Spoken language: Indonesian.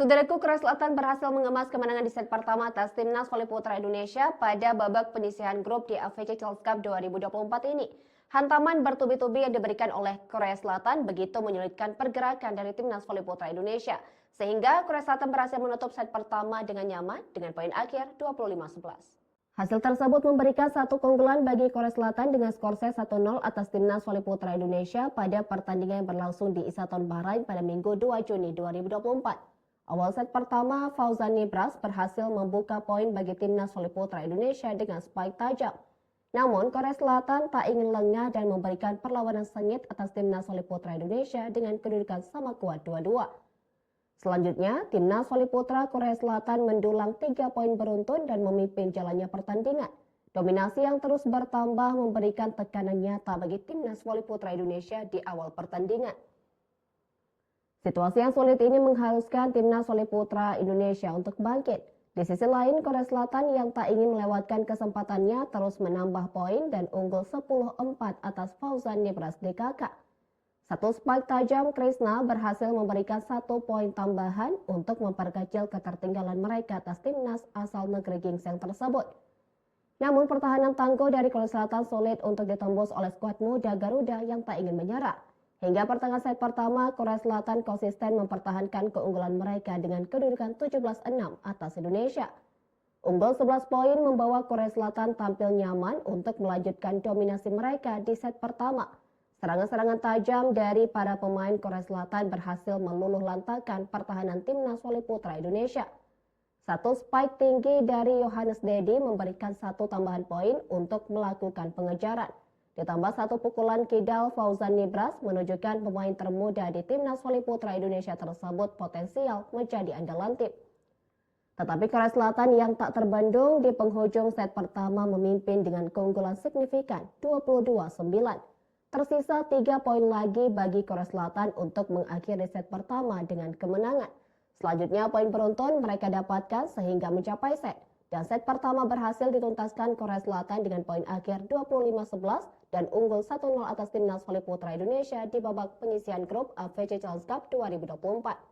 Saudaraku, Korea Selatan berhasil mengemas kemenangan di set pertama atas Timnas Voli Putra Indonesia pada babak penyisihan grup di AFC Challenge Cup 2024 ini. Hantaman bertubi-tubi yang diberikan oleh Korea Selatan begitu menyulitkan pergerakan dari Timnas Voli Putra Indonesia, sehingga Korea Selatan berhasil menutup set pertama dengan nyaman dengan poin akhir 25-11. Hasil tersebut memberikan satu keunggulan bagi Korea Selatan dengan skor set 1-0 atas Timnas Voli Putra Indonesia pada pertandingan yang berlangsung di Isaton, Bahrain pada Minggu 2 Juni 2024. Awal set pertama, Fauzan Nibras berhasil membuka poin bagi Timnas Voli Putra Indonesia dengan spike tajam. Namun, Korea Selatan tak ingin lengah dan memberikan perlawanan sengit atas Timnas Voli Putra Indonesia dengan kedudukan sama kuat 2-2. Selanjutnya, Timnas Voli Putra Korea Selatan mendulang 3 poin beruntun dan memimpin jalannya pertandingan. Dominasi yang terus bertambah memberikan tekanan nyata bagi Timnas Voli Putra Indonesia di awal pertandingan. Situasi yang sulit ini mengharuskan Timnas Voli Putra Indonesia untuk bangkit. Di sisi lain, Korea Selatan yang tak ingin melewatkan kesempatannya terus menambah poin dan unggul 10-4 atas Fauzan Nibras DKK. Satu spike tajam Krishna berhasil memberikan 1 poin tambahan untuk memperkecil ketertinggalan mereka atas Timnas asal negeri gingseng tersebut. Namun pertahanan tangguh dari Korea Selatan sulit untuk ditembus oleh skuad muda Garuda yang tak ingin menyerah. Hingga pertengahan set pertama, Korea Selatan konsisten mempertahankan keunggulan mereka dengan kedudukan 17-6 atas Indonesia. Unggul 11 poin membawa Korea Selatan tampil nyaman untuk melanjutkan dominasi mereka di set pertama. Serangan-serangan tajam dari para pemain Korea Selatan berhasil meluluh lantakan pertahanan Timnas Voli Putra Indonesia. Satu spike tinggi dari Yohanes Dedi memberikan 1 tambahan poin untuk melakukan pengejaran. Ditambah 1 pukulan kidal Fauzan Nibras menunjukkan pemain termuda di Timnas Voli Putra Indonesia tersebut potensial menjadi andalan tim. Tetapi Korea Selatan yang tak terbendung di penghujung set pertama memimpin dengan keunggulan signifikan 22-9. Tersisa 3 poin lagi bagi Korea Selatan untuk mengakhiri set pertama dengan kemenangan. Selanjutnya poin beruntun mereka dapatkan sehingga mencapai set. Dan set pertama berhasil dituntaskan Korea Selatan dengan poin akhir 25-11 dan unggul 1-0 atas Timnas Voli Putra Indonesia di babak penyisihan grup AFC Challenge Cup 2024.